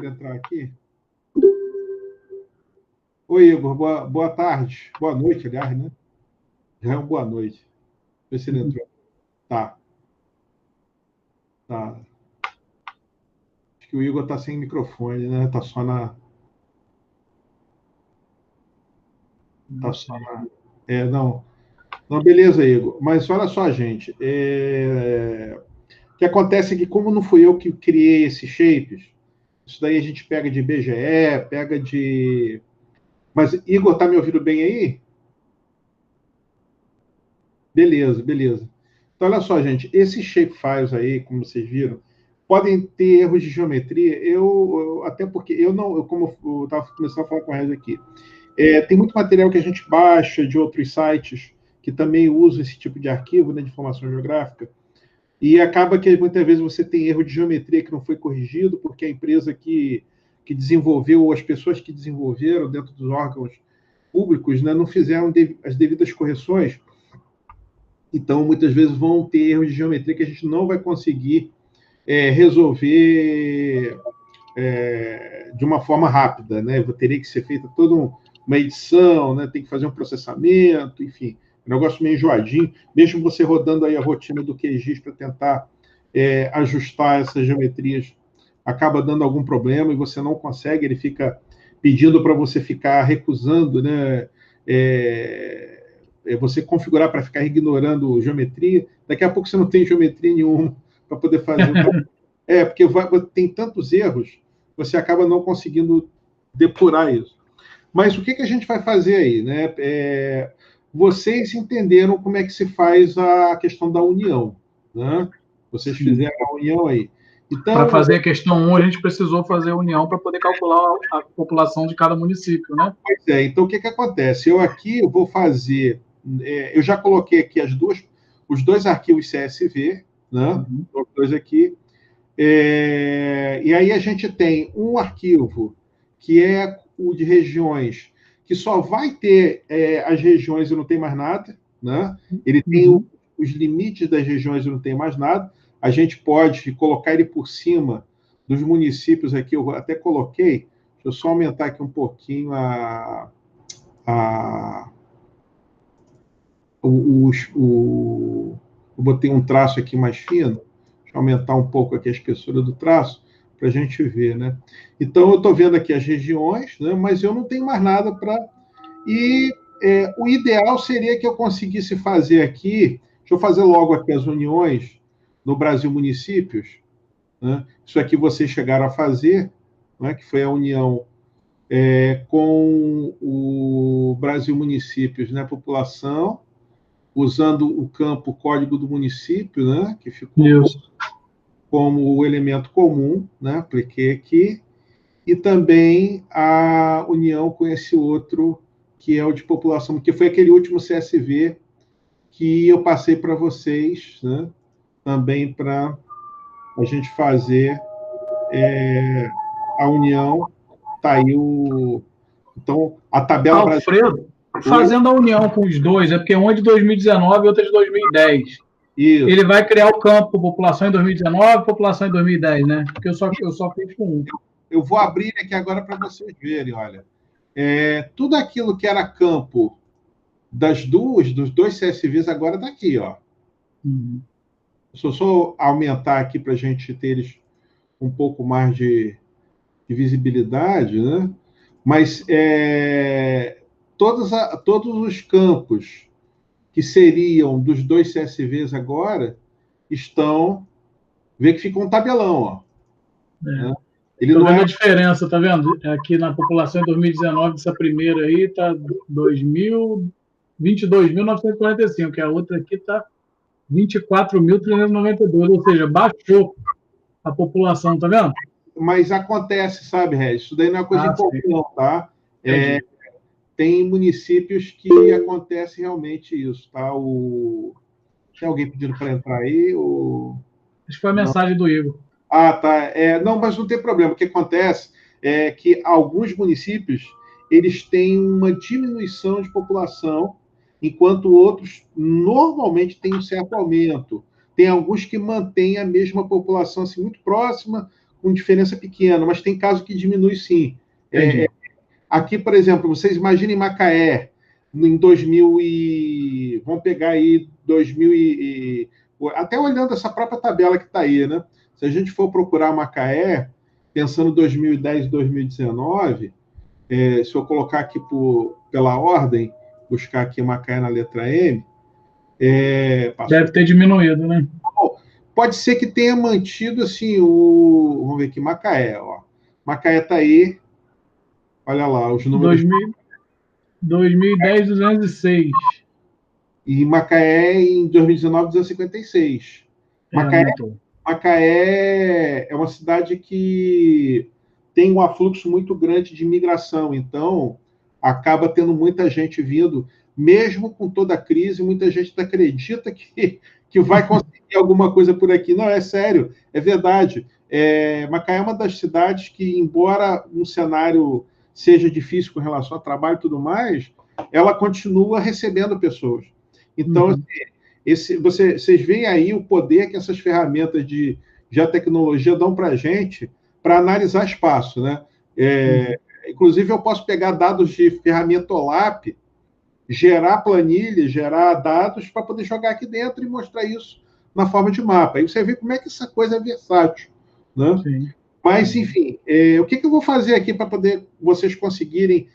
Igor entrar aqui. Oi, Igor, boa tarde. Boa noite, aliás, né? Já é uma boa noite. Vê se ele entrou. Tá. Acho que o Igor está sem microfone, né? Está só na. Não. Não, beleza, Igor. Mas olha só, gente. O que acontece é que, como não fui eu que criei esses shapes, isso daí a gente pega de IBGE, pega de. Mas, Igor, tá me ouvindo bem aí? Beleza. Então, olha só, gente. Esses shapefiles aí, como vocês viram, podem ter erros de geometria. Até porque como eu estava começando a falar com a Reza aqui, tem muito material que a gente baixa de outros sites que também usam esse tipo de arquivo, né, de informação geográfica, e acaba que muitas vezes você tem erro de geometria que não foi corrigido, porque a empresa que desenvolveu, ou as pessoas que desenvolveram dentro dos órgãos públicos, né, não fizeram as devidas correções. Então, muitas vezes vão ter erros de geometria que a gente não vai conseguir resolver de uma forma rápida, né? Teria que ser feita toda uma edição, né? Tem que fazer um processamento, enfim, um negócio meio enjoadinho. Mesmo você rodando aí a rotina do QGIS para tentar ajustar essas geometrias, acaba dando algum problema e você não consegue, ele fica pedindo para você ficar recusando, né? Você configurar para ficar ignorando geometria, daqui a pouco você não tem geometria nenhuma para poder fazer o porque tem tantos erros, você acaba não conseguindo depurar isso. Mas o que a gente vai fazer aí? Né? Vocês entenderam como é que se faz a questão da união. Né? Vocês fizeram a união aí. Então, para fazer a questão 1, a gente precisou fazer a união para poder calcular a população de cada município, né? Pois é. Então, o que acontece? Eu vou fazer... eu já coloquei aqui os dois arquivos CSV, né? Os dois aqui. E aí a gente tem um arquivo que é o de regiões, que só vai ter as regiões e não tem mais nada, né? Ele tem os limites das regiões e não tem mais nada. A gente pode colocar ele por cima dos municípios aqui, eu até coloquei, deixa eu só aumentar aqui um pouquinho eu botei um traço aqui mais fino, deixa eu aumentar um pouco aqui a espessura do traço, para a gente ver, né? Então, eu estou vendo aqui as regiões, né? Mas eu não tenho mais nada para... o ideal seria que eu conseguisse fazer aqui, deixa eu fazer logo aqui as uniões no Brasil Municípios, né? Isso aqui vocês chegaram a fazer, né? Que foi a união com o Brasil Municípios, né? População, usando o campo código do município, né? Que ficou como o elemento comum, né? Apliquei aqui. E também a união com esse outro, que é o de população, que foi aquele último CSV que eu passei para vocês, né? Também para a gente fazer a união. Está aí Então, a tabela... Alfredo, fazendo a união com os dois, porque um é de 2019 e outro é de 2010. Isso. Ele vai criar o campo população em 2019, população em 2010, né? Porque eu só fiz com um. Eu vou abrir aqui agora para vocês verem, olha. Tudo aquilo que era campo dos dois CSVs agora está aqui, ó. Se eu só aumentar aqui para a gente ter eles um pouco mais de visibilidade, né? Mas todos os campos que seriam dos dois CSVs agora estão... Vê que fica um tabelão, ó. Né? Ele não vendo a diferença, tá vendo? Aqui na população em 2019, essa primeira aí tá 22.945, que a outra aqui tá 24.392, ou seja, baixou a população, tá vendo? Mas acontece, sabe, Regis? Isso daí não é coisa incomum, não, tá? Tem municípios que acontece realmente isso, tá? Tem alguém pedindo para entrar aí? Acho que foi a mensagem do Igor. Ah, tá. Não, mas não tem problema. O que acontece é que alguns municípios eles têm uma diminuição de população, enquanto outros normalmente têm um certo aumento. Tem alguns que mantêm a mesma população assim, muito próxima, com diferença pequena, mas tem caso que diminui sim. Aqui, por exemplo, vocês imaginem Macaé, em 2000 e... Vamos pegar aí 2000 e... Até olhando essa própria tabela que está aí, né? Se a gente for procurar Macaé, pensando 2010 e 2019, se eu colocar aqui pela ordem, buscar aqui Macaé na letra M... Deve ter diminuído, né? Pode ser que tenha mantido, assim, Vamos ver aqui, Macaé, ó. Macaé está aí. Olha lá, os números... 2010, 206. E Macaé, em 2019, 256. Macaé é uma cidade que tem um afluxo muito grande de imigração, então acaba tendo muita gente vindo, mesmo com toda a crise, muita gente acredita que vai conseguir alguma coisa por aqui. Não, é sério, é verdade. Macaé é uma das cidades que, embora um cenário seja difícil com relação ao trabalho e tudo mais, ela continua recebendo pessoas. Então, vocês veem aí o poder que essas ferramentas de geotecnologia dão para a gente para analisar espaço, né? Inclusive, eu posso pegar dados de ferramenta OLAP, gerar planilha, gerar dados para poder jogar aqui dentro e mostrar isso na forma de mapa. Aí você vê como é que essa coisa é versátil, né? Sim. Mas, enfim, o que eu vou fazer aqui para poder vocês conseguirem,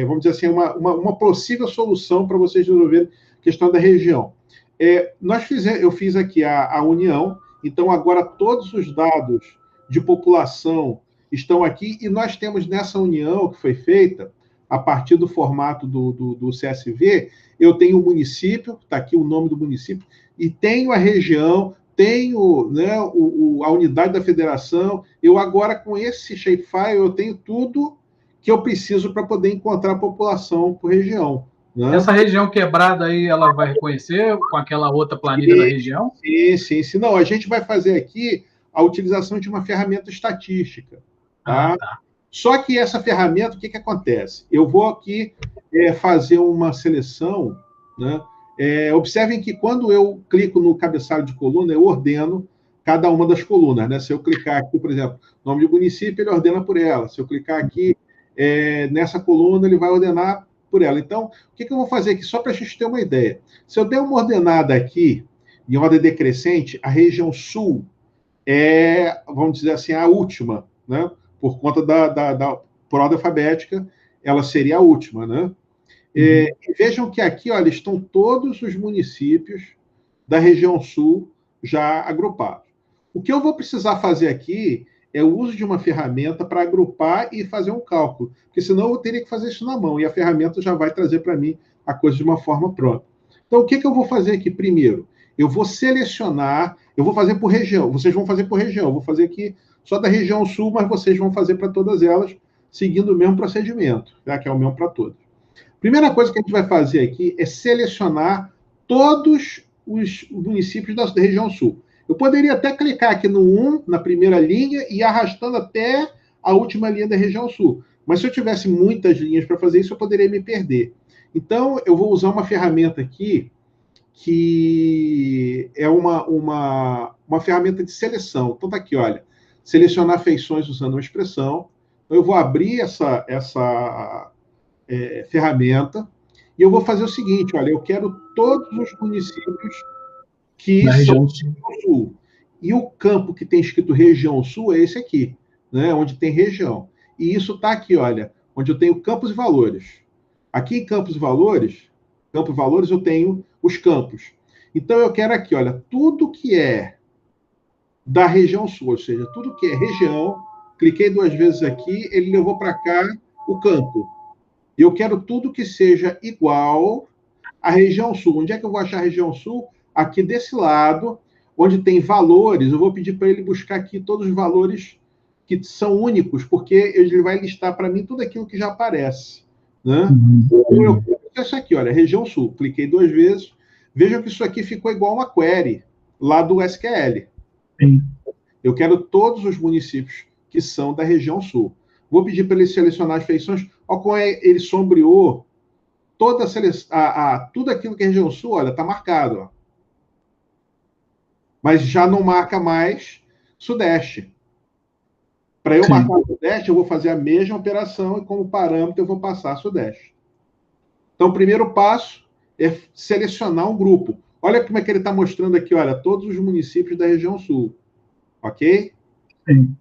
vamos dizer assim, uma possível solução para vocês resolverem a questão da região? Eu fiz aqui a união, então agora todos os dados de população estão aqui e nós temos nessa união que foi feita, a partir do formato do CSV, eu tenho o município, está aqui o nome do município, e tenho a região, tenho, né, a unidade da federação. Eu agora, com esse shapefile, eu tenho tudo que eu preciso para poder encontrar a população por região. Né? Essa região quebrada aí, ela vai reconhecer com aquela outra planilha da região? Sim. Não, a gente vai fazer aqui a utilização de uma ferramenta estatística. Tá? Tá. Só que essa ferramenta, o que acontece? Eu vou aqui fazer uma seleção, né? Observem que quando eu clico no cabeçalho de coluna, eu ordeno cada uma das colunas. Né? Se eu clicar aqui, por exemplo, nome do município, ele ordena por ela. Se eu clicar aqui nessa coluna, ele vai ordenar por ela. Então, o que eu vou fazer aqui? Só para a gente ter uma ideia. Se eu der uma ordenada aqui, em ordem decrescente, a região sul vamos dizer assim, a última, né? Por conta por ordem alfabética, ela seria a última, né? E vejam que aqui, olha, estão todos os municípios da região sul já agrupados. O que eu vou precisar fazer aqui é o uso de uma ferramenta para agrupar e fazer um cálculo, porque senão eu teria que fazer isso na mão, e a ferramenta já vai trazer para mim a coisa de uma forma pronta. Então, o que eu vou fazer aqui primeiro? Eu vou selecionar, eu vou fazer por região, vocês vão fazer por região, eu vou fazer aqui só da região sul, mas vocês vão fazer para todas elas, seguindo o mesmo procedimento, tá? Que é o mesmo para todas. Primeira coisa que a gente vai fazer aqui é selecionar todos os municípios da região sul. Eu poderia até clicar aqui no 1, na primeira linha, e ir arrastando até a última linha da região sul. Mas se eu tivesse muitas linhas para fazer isso, eu poderia me perder. Então, eu vou usar uma ferramenta aqui, que é uma ferramenta de seleção. Então, está aqui, olha, selecionar feições usando uma expressão. Então, eu vou abrir essa ferramenta e eu vou fazer o seguinte, olha, eu quero todos os municípios que são do sul. E o campo que tem escrito região sul é esse aqui, né, onde tem região. E isso está aqui, olha, onde eu tenho campos e valores. Aqui em campos e valores, eu tenho os campos. Então, eu quero aqui, olha, tudo que é da região sul, ou seja, tudo que é região, cliquei 2 vezes aqui, ele levou para cá o campo. E eu quero tudo que seja igual à região sul. Onde é que eu vou achar a região sul? Aqui desse lado, onde tem valores, eu vou pedir para ele buscar aqui todos os valores que são únicos, porque ele vai listar para mim tudo aquilo que já aparece. Né? Então, eu isso aqui, olha, região sul. Cliquei 2 vezes. Vejam que isso aqui ficou igual uma query lá do SQL. Sim. Eu quero todos os municípios que são da região sul. Vou pedir para ele selecionar as feições. Olha como ele sombreou tudo aquilo que é região sul, olha, está marcado. Ó. Mas já não marca mais sudeste. Para eu marcar o Sudeste, eu vou fazer a mesma operação e, como parâmetro, eu vou passar Sudeste. Então, o primeiro passo é selecionar um grupo. Olha como é que ele está mostrando aqui, olha, todos os municípios da região sul. Ok? Sim.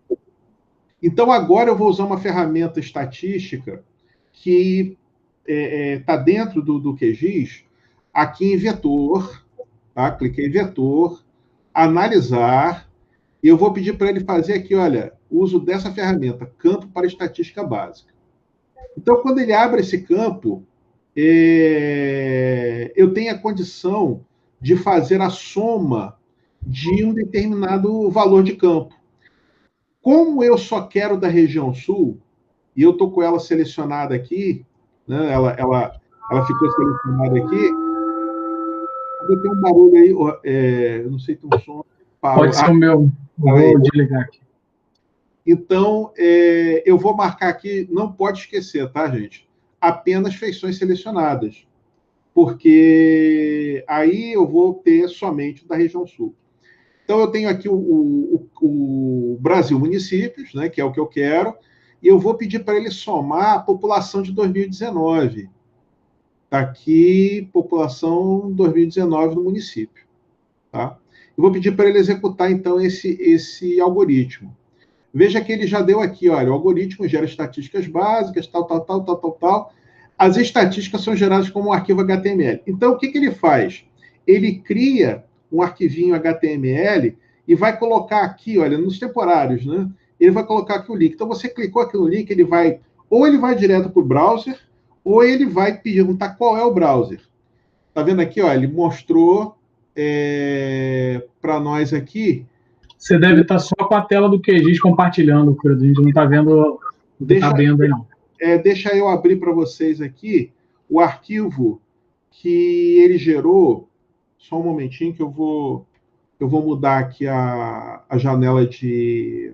Então, agora eu vou usar uma ferramenta estatística que está dentro do QGIS, aqui em vetor, tá? Cliquei em vetor, analisar, e eu vou pedir para ele fazer aqui, olha, uso dessa ferramenta, campo para estatística básica. Então, quando ele abre esse campo, eu tenho a condição de fazer a soma de um determinado valor de campo. Como eu só quero da região sul, e eu estou com ela selecionada aqui, né? Ela ficou selecionada aqui. Tem um barulho aí, eu não sei, tem um som. Pode ser o meu. Vou desligar aqui. Então, eu vou marcar aqui, não pode esquecer, tá, gente? Apenas feições selecionadas, porque aí eu vou ter somente da região sul. Então, eu tenho aqui o Brasil Municípios, né, que é o que eu quero, e eu vou pedir para ele somar a população de 2019. Está aqui, população 2019 no município. Tá? Eu vou pedir para ele executar, então, esse algoritmo. Veja que ele já deu aqui, olha, o algoritmo gera estatísticas básicas, tal. As estatísticas são geradas como um arquivo HTML. Então, o que ele faz? Ele cria um arquivinho HTML e vai colocar aqui, olha, nos temporários, né? Ele vai colocar aqui o link. Então, você clicou aqui no link, ele vai direto para o browser, ou ele vai perguntar qual é o browser. Tá vendo aqui, ó, ele mostrou para nós aqui. Você deve estar só com a tela do QGIS compartilhando, Fredo. A gente não está vendo o que está abrindo aí, não. Deixa eu abrir para vocês aqui o arquivo que ele gerou. Só um momentinho que eu vou mudar aqui a janela de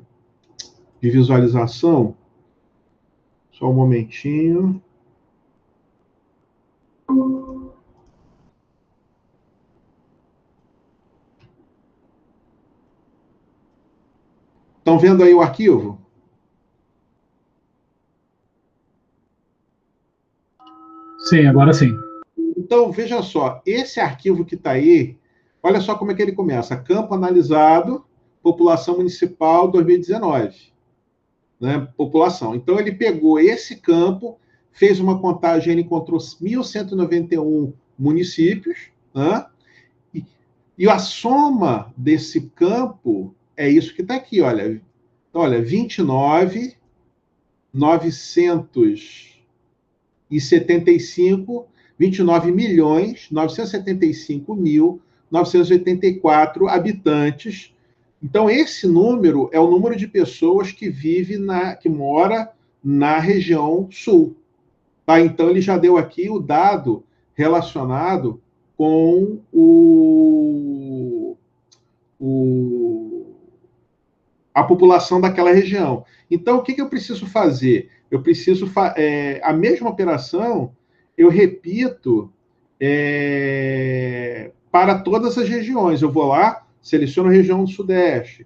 visualização. Só um momentinho. Estão vendo aí o arquivo? Sim, agora sim. Então, veja só, esse arquivo que está aí, olha só como é que ele começa. Campo analisado, população municipal 2019. Né? População. Então, ele pegou esse campo, fez uma contagem, ele encontrou 1.191 municípios, né? E a soma desse campo é isso que está aqui, olha. Olha, 29 milhões 975.984 habitantes. Então, esse número é o número de pessoas que mora na região sul. Tá? Então, ele já deu aqui o dado relacionado com a população daquela região. Então, o que eu preciso fazer? Eu preciso a mesma operação, eu repito para todas as regiões. Eu vou lá, seleciono a região do Sudeste,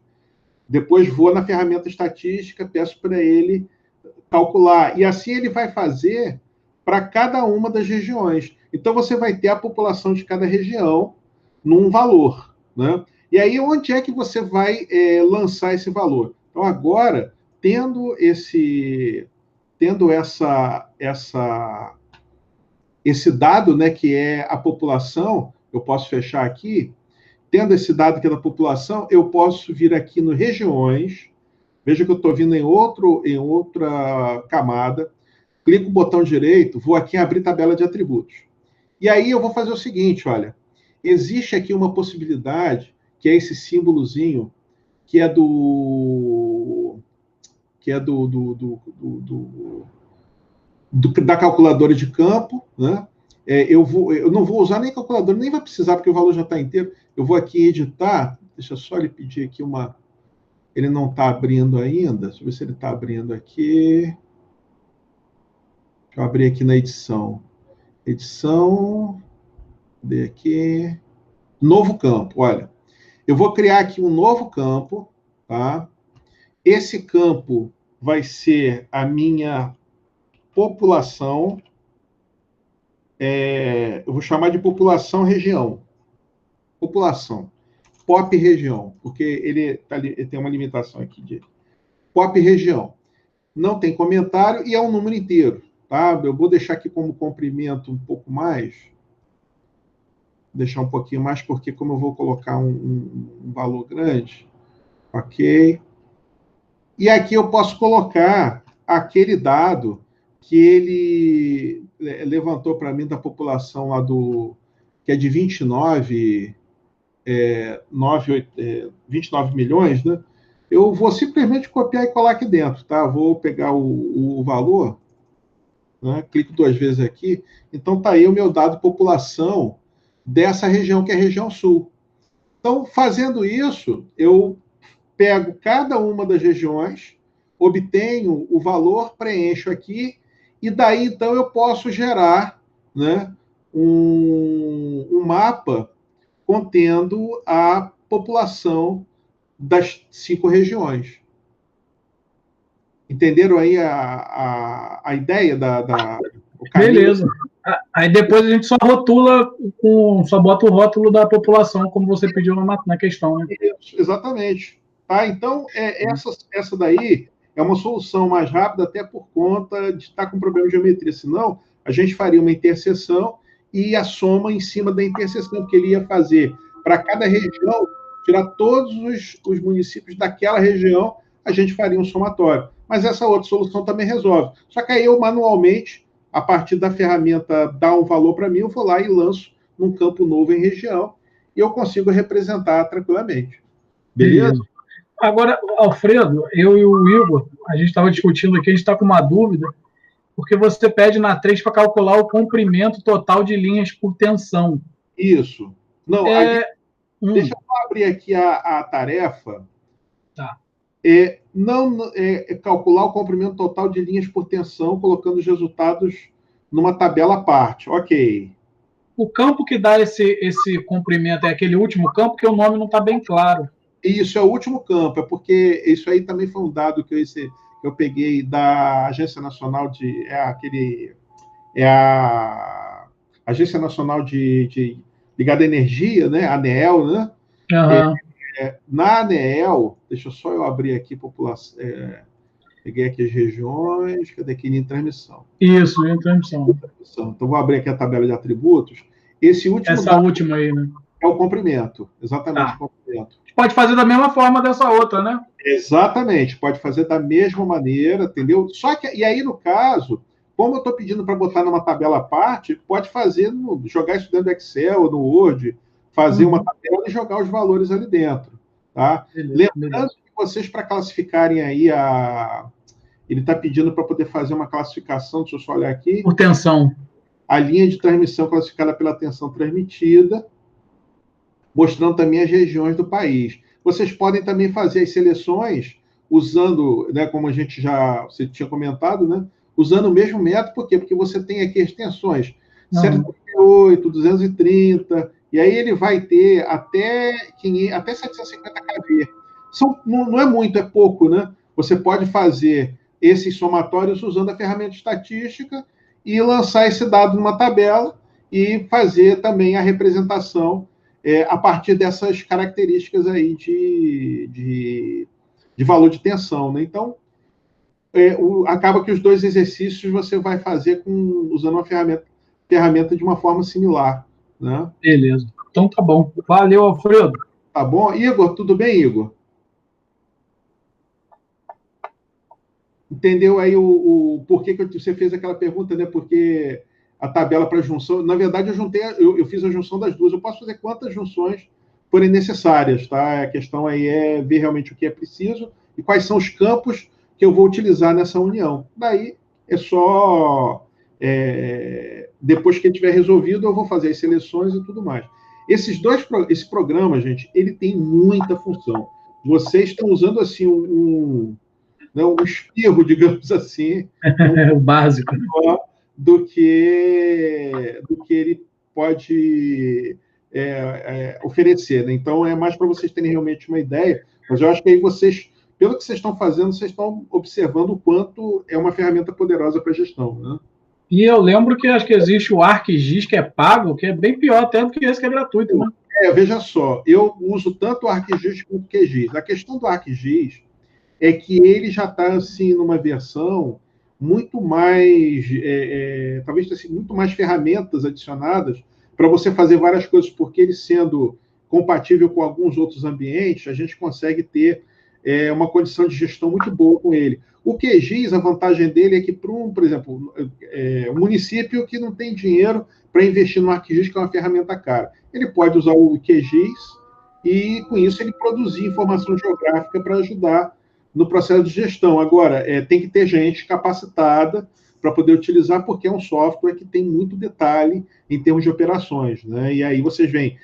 depois vou na ferramenta estatística, peço para ele calcular. E assim ele vai fazer para cada uma das regiões. Então, você vai ter a população de cada região num valor, né? E aí, onde é que você vai lançar esse valor? Então, agora, tendo esse dado, né, que é a população, eu posso fechar aqui, tendo esse dado que é da população, eu posso vir aqui no regiões, veja que eu estou vindo em outra camada, clico no botão direito, vou aqui abrir tabela de atributos. E aí eu vou fazer o seguinte, olha, existe aqui uma possibilidade, que é esse símbolozinho, que é da calculadora de campo, né? Eu não vou usar nem calculadora, nem vai precisar, porque o valor já está inteiro. Eu vou aqui editar, deixa só ele pedir aqui uma... Ele não está abrindo ainda, deixa eu ver se ele está abrindo aqui. Deixa eu abrir aqui na edição. Edição, cadê aqui? Novo campo, olha. Eu vou criar aqui um novo campo, tá? Esse campo, vai ser a minha população, eu vou chamar de população região. População. POP região, porque ele tem uma limitação aqui de POP região. Não tem comentário e é um número inteiro. Tá? Eu vou deixar aqui como comprimento um pouco mais. Deixar um pouquinho mais, porque como eu vou colocar um valor grande, ok. E aqui eu posso colocar aquele dado que ele levantou para mim da população lá que é de 29 milhões, né? Eu vou simplesmente copiar e colar aqui dentro, tá? Vou pegar o valor, né? Clico 2 vezes aqui. Então, tá aí o meu dado população dessa região, que é a região sul. Então, fazendo isso, eu pego cada uma das regiões, obtenho o valor, preencho aqui, e daí, então, eu posso gerar, né, um mapa contendo a população das 5 regiões. Entenderam aí a ideia o caminho? Beleza. Aí depois a gente só rotula, só bota o rótulo da população, como você pediu na questão, né? Isso, exatamente. Tá? Então, essa daí é uma solução mais rápida, até por conta de estar com problema de geometria. Senão, a gente faria uma interseção e a soma em cima da interseção, porque ele ia fazer para cada região, tirar todos os municípios daquela região, a gente faria um somatório. Mas essa outra solução também resolve. Só que aí eu, manualmente, a partir da ferramenta dá um valor para mim, eu vou lá e lanço num campo novo em região, e eu consigo representar tranquilamente. Beleza? Agora, Alfredo, eu e o Igor, a gente estava discutindo aqui, a gente está com uma dúvida, porque você pede na 3 para calcular o comprimento total de linhas por tensão. Isso. Não, deixa eu abrir aqui a tarefa. Tá. Calcular o comprimento total de linhas por tensão, colocando os resultados numa tabela à parte. Ok. O campo que dá esse comprimento é aquele último campo, que o nome não está bem claro. Isso é o último campo, é porque isso aí também foi um dado que eu peguei da Agência Nacional de... a Agência Nacional de Ligada à Energia, né? A ANEEL, né? Uhum. Na ANEEL, deixa só eu abrir aqui população... peguei aqui as regiões, cadê aqui? Linha de transmissão. Isso, linha de transmissão. Então, vou abrir aqui a tabela de atributos. Essa última aí, né? É o comprimento, exatamente, o comprimento. Pode fazer da mesma forma dessa outra, né? Exatamente, pode fazer da mesma maneira, entendeu? Só que, e aí, no caso, como eu estou pedindo para botar numa tabela à parte, pode fazer, jogar isso dentro do Excel, no Word, fazer uma tabela e jogar os valores ali dentro. Tá? Lembrando que vocês, para classificarem aí ele está pedindo para poder fazer uma classificação, deixa eu só olhar aqui. Por tensão. A linha de transmissão classificada pela tensão transmitida, mostrando também as regiões do país. Vocês podem também fazer as seleções usando, né, como você tinha comentado, né, usando o mesmo método, por quê? Porque você tem aqui as tensões 138, 230, e aí ele vai ter até 750 kV. Não é muito, é pouco, né? Você pode fazer esses somatórios usando a ferramenta estatística e lançar esse dado numa tabela e fazer também a representação a partir dessas características aí de valor de tensão, né? Então, acaba que os dois exercícios você vai fazer usando uma ferramenta de uma forma similar, né? Beleza. Então tá bom. Valeu, Alfredo. Tá bom. Igor, tudo bem, Igor? Entendeu aí o porquê que você fez aquela pergunta, né? Porque a tabela para junção, na verdade, eu fiz a junção das duas. Eu posso fazer quantas junções forem necessárias, tá? A questão aí é ver realmente o que é preciso e quais são os campos que eu vou utilizar nessa união. Daí é só depois que tiver resolvido, eu vou fazer as seleções e tudo mais. Esse programa, gente, ele tem muita função. Vocês estão usando assim um espirro, digamos assim, o básico, do que ele pode oferecer, né? Então, é mais para vocês terem realmente uma ideia, mas eu acho que aí vocês pelo que vocês estão fazendo, vocês estão observando o quanto é uma ferramenta poderosa para gestão, né? E eu lembro que acho que existe o ArcGIS, que é pago, que é bem pior até do que esse que é gratuito, né? Veja só, eu uso tanto o ArcGIS quanto o QGIS. A questão do ArcGIS é que ele já está, assim, numa versão muito mais, talvez assim, muito mais ferramentas adicionadas para você fazer várias coisas, porque ele sendo compatível com alguns outros ambientes, a gente consegue ter uma condição de gestão muito boa com ele. O QGIS, a vantagem dele é que, por exemplo, um município que não tem dinheiro para investir no ArcGIS, que é uma ferramenta cara, ele pode usar o QGIS e, com isso, ele produzir informação geográfica para ajudar no processo de gestão. Agora, tem que ter gente capacitada para poder utilizar, porque é um software que tem muito detalhe em termos de operações, né? E aí vocês veem,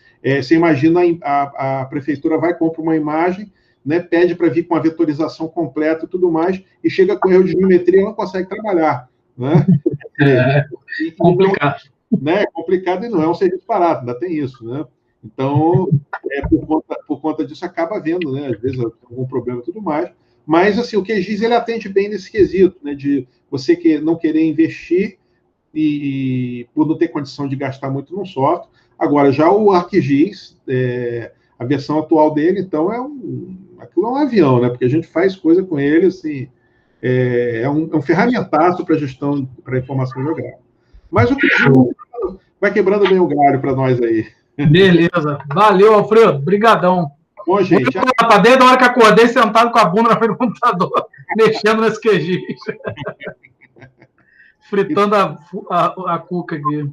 você imagina a prefeitura vai, compra uma imagem, né, pede para vir com a vetorização completa e tudo mais, e chega com erro de geometria e não consegue trabalhar, né? Complicado. Né? É complicado e não é um serviço barato, ainda tem isso, né? Então, por conta disso, acaba havendo, né? Às vezes, algum problema e tudo mais. Mas, assim, o QGIS, ele atende bem nesse quesito, né? De você não querer investir e por não ter condição de gastar muito num software. Agora, já o ArcGIS, a versão atual dele, então, aquilo é um avião, né? Porque a gente faz coisa com ele, assim, é um ferramentaço para gestão, para informação geográfica. Mas o QGIS vai quebrando bem o galho para nós aí. Beleza. Valeu, Alfredo. Brigadão. Bom, gente. Desde a hora que acordei, sentado com a bunda na frente do computador, mexendo nesse QGIS. Fritando a cuca aqui.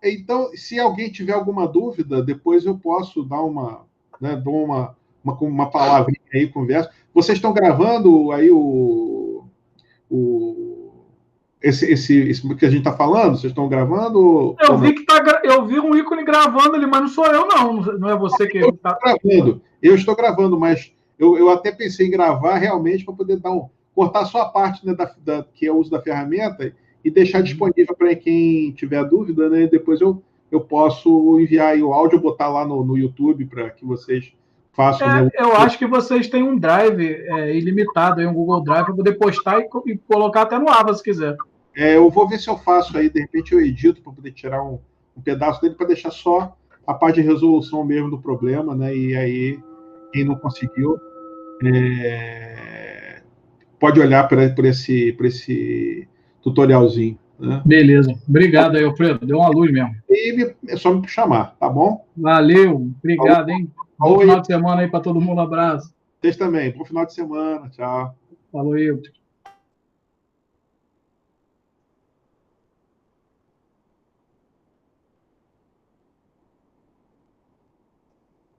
Então, se alguém tiver alguma dúvida, depois eu posso dar dou uma palavrinha aí, conversa. Vocês estão gravando aí esse que a gente está falando? Vocês estão gravando? Eu vi um ícone gravando ali, mas não sou eu, não. Não é você que está gravando. Eu estou gravando, mas eu até pensei em gravar realmente para poder cortar só a parte, né, que é o uso da ferramenta e deixar disponível para quem tiver dúvida, né? Depois eu posso enviar aí o áudio, botar lá no YouTube para que vocês façam. Né? Eu acho que vocês têm um drive ilimitado, um Google Drive, para poder postar e colocar até no Ava, se quiser. Eu vou ver se eu faço aí, de repente eu edito para poder tirar um pedaço dele para deixar só a parte de resolução mesmo do problema, né? E aí, quem não conseguiu, pode olhar por esse tutorialzinho. Né? Beleza. Obrigado aí, Alfredo. Deu uma luz mesmo. E é só me chamar, tá bom? Valeu. Obrigado, hein? Bom final de semana aí para todo mundo. Um abraço. Vocês também. Bom final de semana. Tchau. Falou, eu.